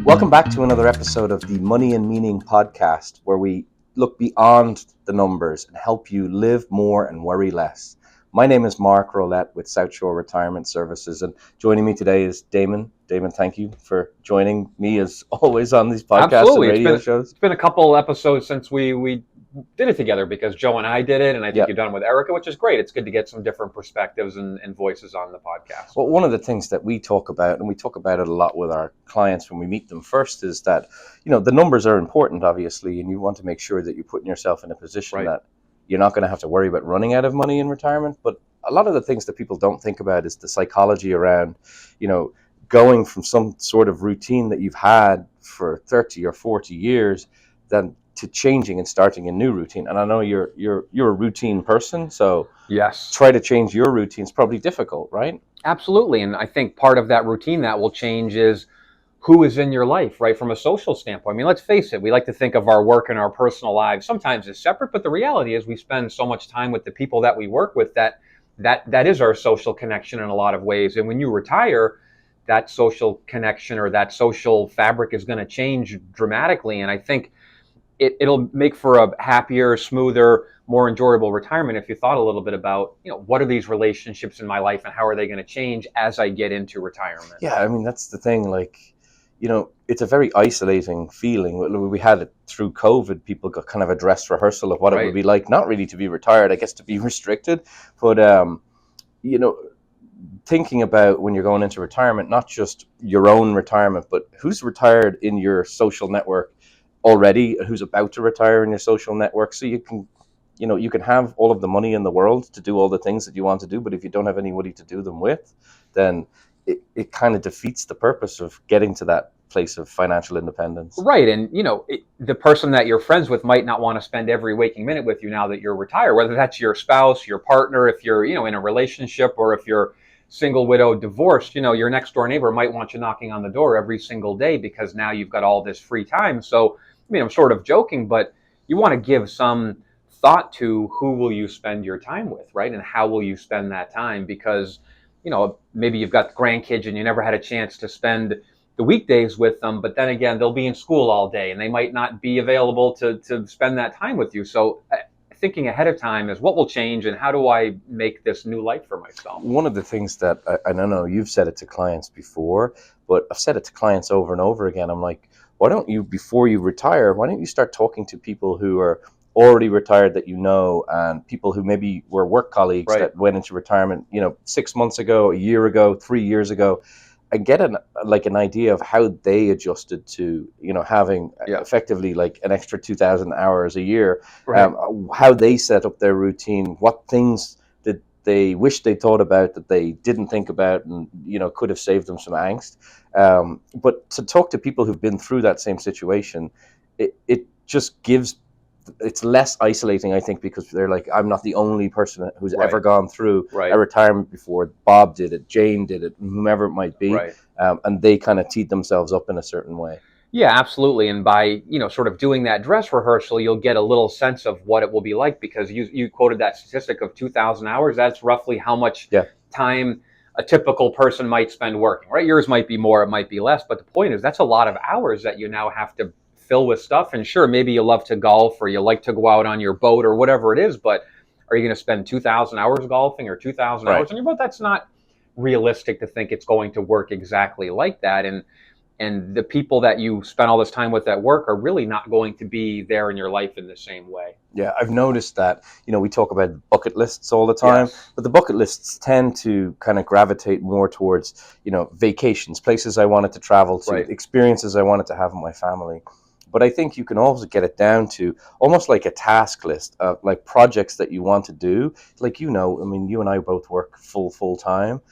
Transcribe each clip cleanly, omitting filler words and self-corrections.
Welcome back to another episode of the Money and Meaning podcast, where we look beyond the numbers and help you live more and worry less. My name is Mark Rowlette with South Shore Retirement Services, and joining me today is Damon. Damon, thank you for joining me as always on these podcasts Absolutely. and radio shows. It's been a couple episodes since we did it together because Joe and I did it, and I think you've done it with Erica, which is great. It's good to get some different perspectives and voices on the podcast. Well, one of the things that we talk about, and we talk about it a lot with our clients when we meet them first, is that, the numbers are important, obviously, and you want to make sure that you're putting yourself in a position that you're not going to have to worry about running out of money in retirement. But a lot of the things that people don't think about is the psychology around, going from some sort of routine that you've had for 30 or 40 years, then to changing and starting a new routine. And I know you're a routine person, so yes, try to change your routine is probably difficult, right? Absolutely. And I think part of that routine that will change is who is in your life, right? From a social standpoint. I mean, let's face it, we like to think of our work and our personal lives sometimes as separate, but the reality is we spend so much time with the people that we work with that is our social connection in a lot of ways. And when you retire, that social connection or that social fabric is going to change dramatically. And I think it'll make for a happier, smoother, more enjoyable retirement if you thought a little bit about, what are these relationships in my life and how are they going to change as I get into retirement? Yeah, I mean, that's the thing. It's a very isolating feeling. We had it through COVID. People got kind of a dress rehearsal of what it would be like, not really to be retired, I guess to be restricted. But, thinking about when you're going into retirement, not just your own retirement, but who's retired in your social network already, who's about to retire in your social network, so you can have all of the money in the world to do all the things that you want to do, but if you don't have anybody to do them with, then it kind of defeats the purpose of getting to that place of financial independence. Right. And, the person that you're friends with might not want to spend every waking minute with you now that you're retired, whether that's your spouse, your partner, if you're, in a relationship, or if you're single, widow, divorced, your next door neighbor might want you knocking on the door every single day because now you've got all this free time. So, I'm sort of joking, but you want to give some thought to who will you spend your time with, right? And how will you spend that time? Because, maybe you've got grandkids and you never had a chance to spend the weekdays with them, but then again, they'll be in school all day and they might not be available to spend that time with you. So thinking ahead of time is what will change and how do I make this new life for myself? One of the things that I don't know, you've said it to clients before, but I've said it to clients over and over again. I'm like, why don't you, before you retire, why don't you start talking to people who are already retired that and people who maybe were work colleagues that went into retirement, 6 months ago, a year ago, 3 years ago, and get an idea of how they adjusted to, having effectively like an extra 2,000 hours a year, how they set up their routine, what things did they wish they thought about that they didn't think about and, could have saved them some angst. But to talk to people who've been through that same situation, it just gives, it's less isolating, I think, because they're like, I'm not the only person who's ever gone through a retirement before. Bob did it, Jane did it, whomever it might be. And they kind of teed themselves up in a certain way. Yeah, absolutely. And by, sort of doing that dress rehearsal, you'll get a little sense of what it will be like, because you quoted that statistic of 2,000 hours. That's roughly how much time a typical person might spend working, right? Yours might be more, it might be less. But the point is, that's a lot of hours that you now have to fill with stuff. And sure, maybe you love to golf or you like to go out on your boat or whatever it is, but are you going to spend 2,000 hours golfing or 2,000 hours on your boat? That's not realistic to think it's going to work exactly like that. And the people that you spend all this time with at work are really not going to be there in your life in the same way. Yeah, I've noticed that, we talk about bucket lists all the time, but the bucket lists tend to kind of gravitate more towards, vacations, places I wanted to travel to, experiences I wanted to have with my family. But I think you can also get it down to almost like a task list of like projects that you want to do. Like, you and I both work full time.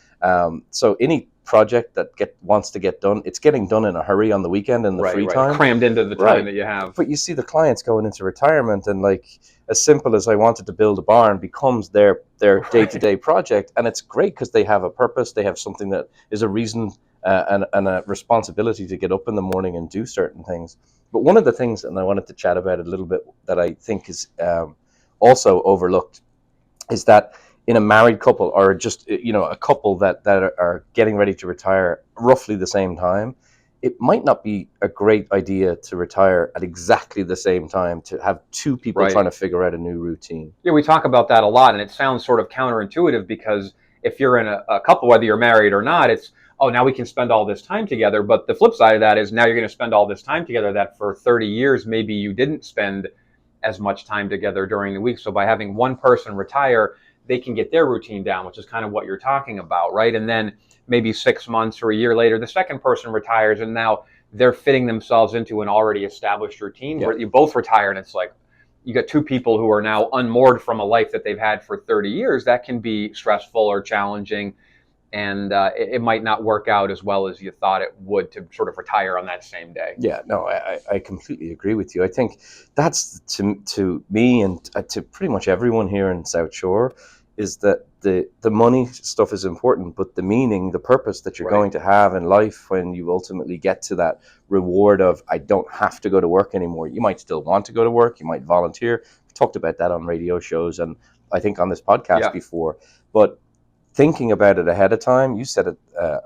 So any project that wants to get done, it's getting done in a hurry on the weekend and the free time. Crammed into the time that you have. But you see the clients going into retirement and like as simple as I wanted to build a barn becomes their day-to-day project. And it's great because they have a purpose. They have something that is a reason and a responsibility to get up in the morning and do certain things. But one of the things, and I wanted to chat about it a little bit, that I think is also overlooked is that in a married couple or just, a couple that are getting ready to retire roughly the same time, it might not be a great idea to retire at exactly the same time, to have two people Right. trying to figure out a new routine. Yeah, we talk about that a lot, and it sounds sort of counterintuitive because if you're in a couple, whether you're married or not, it's, oh, now we can spend all this time together. But the flip side of that is now you're going to spend all this time together that for 30 years, maybe you didn't spend as much time together during the week. So by having one person retire, they can get their routine down, which is kind of what you're talking about, right? And then maybe 6 months or a year later, the second person retires, and now they're fitting themselves into an already established routine Yeah. where you both retire, and it's like, you got two people who are now unmoored from a life that they've had for 30 years. That can be stressful or challenging, and it might not work out as well as you thought it would to sort of retire on that same day. Yeah, no, I completely agree with you. I think that's to me and to pretty much everyone here in South Shore, is that the money stuff is important, but the meaning, the purpose that you're Right. going to have in life when you ultimately get to that reward of, I don't have to go to work anymore. You might still want to go to work, you might volunteer. We talked about that on radio shows and I think on this podcast Yeah. before, but thinking about it ahead of time, you said it,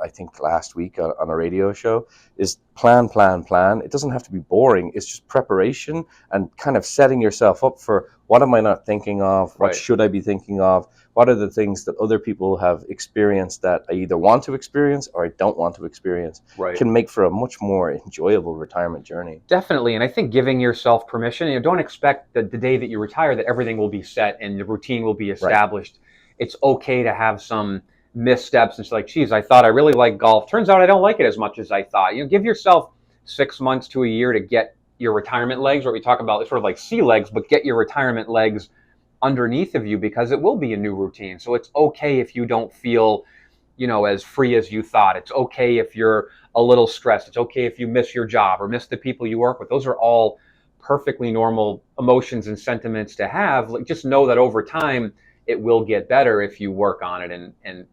I think last week on a radio show, is plan, plan, plan. It doesn't have to be boring. It's just preparation and kind of setting yourself up for, what am I not thinking of? What Right. should I be thinking of? What are the things that other people have experienced that I either want to experience or I don't want to experience? Right. Can make for a much more enjoyable retirement journey. Definitely. And I think giving yourself permission, don't expect that the day that you retire that everything will be set and the routine will be Right. established. It's okay to have some missteps and it's like, geez, I thought I really liked golf. Turns out I don't like it as much as I thought. Give yourself 6 months to a year to get your retirement legs, or we talk about sort of like sea legs, but get your retirement legs underneath of you, because it will be a new routine. So it's okay if you don't feel, as free as you thought. It's okay if you're a little stressed. It's okay if you miss your job or miss the people you work with. Those are all perfectly normal emotions and sentiments to have. Like, just know that over time it will get better if you work on it and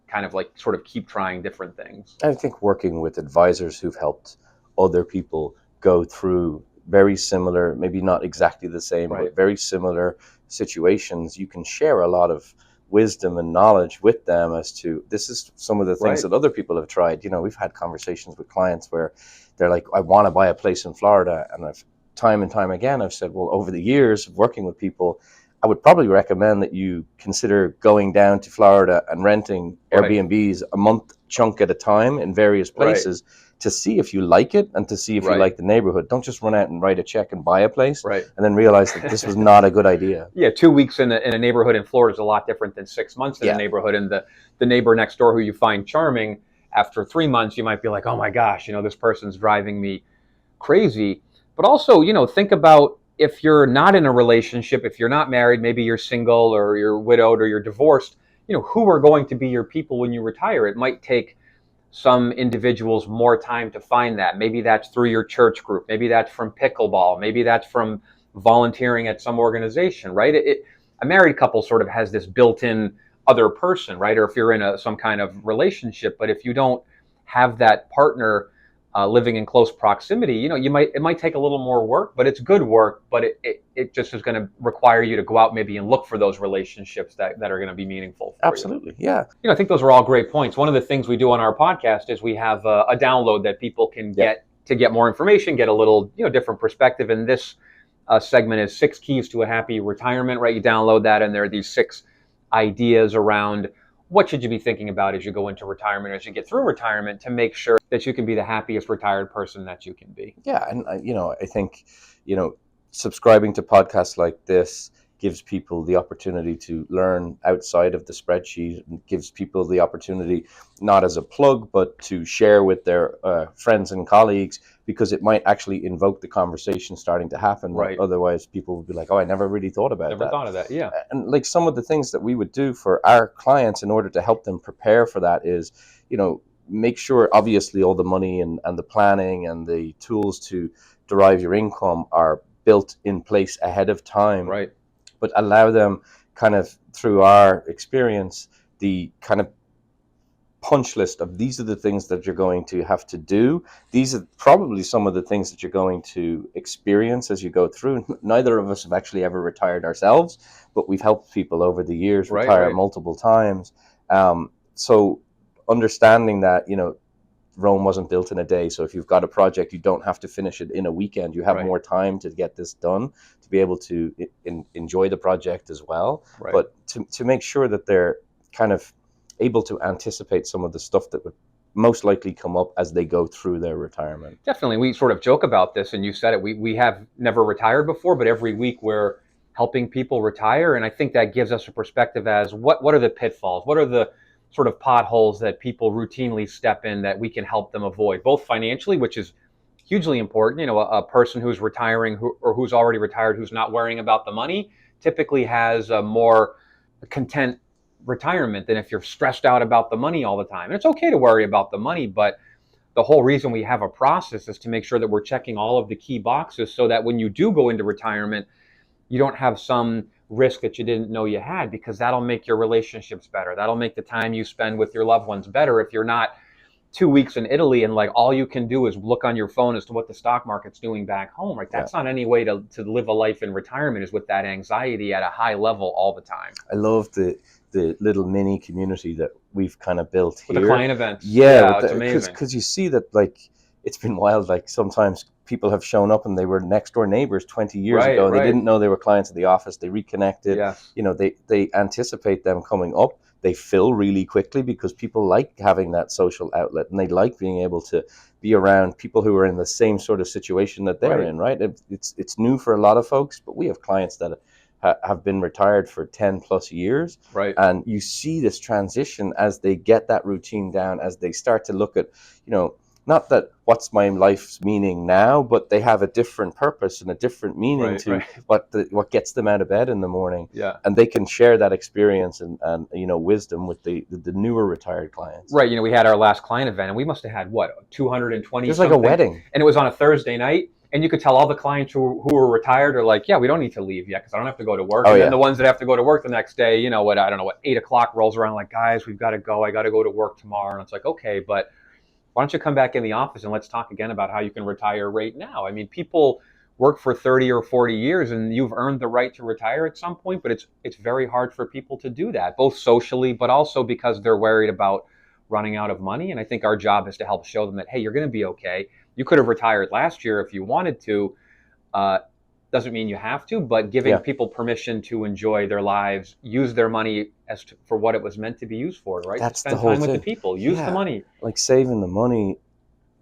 kind of like sort of keep trying different things. I think working with advisors who've helped other people go through very similar, maybe not exactly the same, Right. but very similar situations, you can share a lot of wisdom and knowledge with them as to, this is some of the things Right. that other people have tried. We've had conversations with clients where they're like, I want to buy a place in Florida. And I've time and time again, I've said, well, over the years of working with people, I would probably recommend that you consider going down to Florida and renting Right. Airbnbs a month chunk at a time in various Right. places to see if you like it and to see if you Right. like the neighborhood. Don't just run out and write a check and buy a place Right. and then realize that this was not a good idea. Yeah, 2 weeks in a neighborhood in Florida is a lot different than 6 months in a Yeah. neighborhood. And the neighbor next door who you find charming, after 3 months, you might be like, oh my gosh, this person's driving me crazy. But also, think about if you're not in a relationship, if you're not married, maybe you're single or you're widowed or you're divorced, who are going to be your people when you retire? It might take some individuals more time to find that. Maybe that's through your church group. Maybe that's from pickleball. Maybe that's from volunteering at some organization, right? A married couple sort of has this built-in other person, right? Or if you're in some kind of relationship, but if you don't have that partner living in close proximity, it might take a little more work, but it's good work. But it just is going to require you to go out maybe and look for those relationships that are going to be meaningful for you. Absolutely. Yeah. I think those are all great points. One of the things we do on our podcast is we have a download that people can get to get more information, get a little different perspective. And this segment is 6 keys to a happy retirement. Right, you download that, and there are these 6 ideas around what should you be thinking about as you go into retirement, as you get through retirement, to make sure that you can be the happiest retired person that you can be. Yeah, and I think subscribing to podcasts like this gives people the opportunity to learn outside of the spreadsheet, and gives people the opportunity, not as a plug, but to share with their friends and colleagues, because it might actually invoke the conversation starting to happen. Right. Otherwise, people would be like, oh, I never really thought about that. Never thought of that. Yeah. And like some of the things that we would do for our clients in order to help them prepare for that is, make sure, obviously, all the money and the planning and the tools to derive your income are built in place ahead of time. Right. But allow them, kind of through our experience, the kind of punch list of, these are the things that you're going to have to do. These are probably some of the things that you're going to experience as you go through. Neither of us have actually ever retired ourselves, but we've helped people over the years retire multiple times. So understanding that, Rome wasn't built in a day. So if you've got a project, you don't have to finish it in a weekend. You have Right. more time to get this done, to be able to enjoy the project as well. Right. But to make sure that they're kind of able to anticipate some of the stuff that would most likely come up as they go through their retirement. Definitely. We sort of joke about this, and you said it. We have never retired before, but every week we're helping people retire. And I think that gives us a perspective as what are the pitfalls? What are the sort of potholes that people routinely step in that we can help them avoid, both financially, which is hugely important. You know, a person who's retiring or who's already retired, who's not worrying about the money, typically has a more content retirement than if you're stressed out about the money all the time. And it's okay to worry about the money, but the whole reason we have a process is to make sure that we're checking all of the key boxes so that when you do go into retirement, you don't have some risk that you didn't know you had, because that'll make your relationships better. That'll make the time you spend with your loved ones better. If you're not 2 weeks in Italy and like all you can do is look on your phone as to what the stock market's doing back home, right? That's not any way to live a life in retirement, is with that anxiety at a high level all the time. I love the little mini community that we've kind of built here. With the client events. Yeah, it's amazing. Because you see that, like, it's been wild. Like, sometimes people have shown up and they were next door neighbors 20 years ago. And they didn't know they were clients of the office. They reconnected. Yes. You know, they anticipate them coming up. They fill really quickly because people like having that social outlet, and they like being able to be around people who are in the same sort of situation that they're in, right? It's new for a lot of folks, but we have clients that have been retired for 10 plus years. Right. And you see this transition as they get that routine down, as they start to look at, you know, not that what's my life's meaning now, but they have a different purpose and a different meaning to what gets them out of bed in the morning. Yeah. And they can share that experience and you know, wisdom with the newer retired clients. Right. You know, we had our last client event and we must have had, what, 220 It was like a wedding. And it was on a Thursday night. And you could tell all the clients who were retired are like, yeah, we don't need to leave yet because I don't have to go to work. And then the ones that have to go to work the next day, you know, I don't know, 8 o'clock rolls around, like, guys, we've got to go. I got to go to work tomorrow. And it's like, okay, but why don't you come back in the office and let's talk again about how you can retire right now? I mean, people work for 30 or 40 years and you've earned the right to retire at some point, but it's very hard for people to do that, both socially, but also because they're worried about running out of money. And I think our job is to help show them that, hey, you're going to be okay. You could have retired last year if you wanted to. Doesn't mean you have to, but giving people permission to enjoy their lives, use their money for what it was meant to be used for, right? That's Spend the whole time with thing. the people, use the money. Like, saving the money,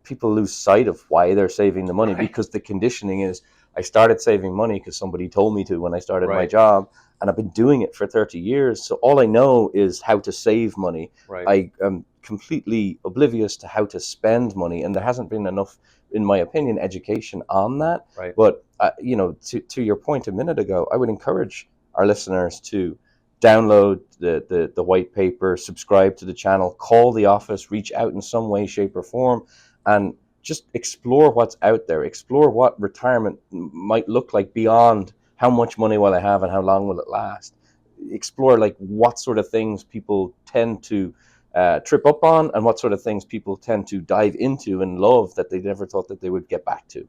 people lose sight of why they're saving the money because the conditioning is, I started saving money because somebody told me to when I started my job, and I've been doing it for 30 years. So all I know is how to save money. I am completely oblivious to how to spend money, and there hasn't been enough, in my opinion, education on that. But you know, to your point a minute ago, I would encourage our listeners to download the white paper, subscribe to the channel, call the office, reach out in some way, shape, or form, and just explore what's out there. Explore what retirement might look like beyond how much money will I have and how long will it last. Explore, like, what sort of things people tend to trip up on, and what sort of things people tend to dive into and love that they never thought that they would get back to.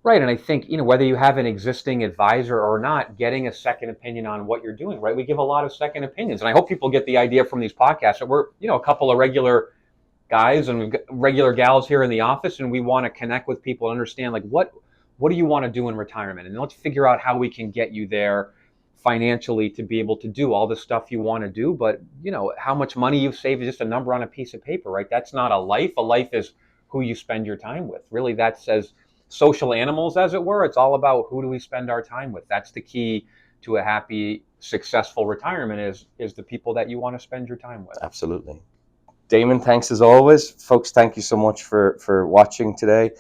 Right. And I think, you know, whether you have an existing advisor or not, getting a second opinion on what you're doing, right? We give a lot of second opinions. And I hope people get the idea from these podcasts that we're, you know, a couple of regular guys and we've got regular gals here in the office, and we want to connect with people and understand, like, what do you want to do in retirement? And let's figure out how we can get you there financially to be able to do all the stuff you want to do. But, you know, how much money you've saved is just a number on a piece of paper, right? That's not a life. A life is who you spend your time with. Really, that's, as social animals, as it were, it's all about who do we spend our time with. That's the key to a happy, successful retirement is the people that you want to spend your time with. Absolutely. Damon, thanks as always. Folks, thank you so much for watching today.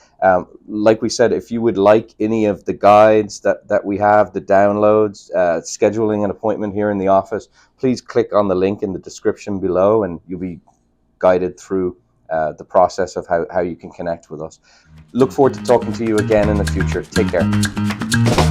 Like we said, if you would like any of the guides that we have, the downloads, scheduling an appointment here in the office, please click on the link in the description below and you'll be guided through the process of how you can connect with us. Look forward to talking to you again in the future. Take care.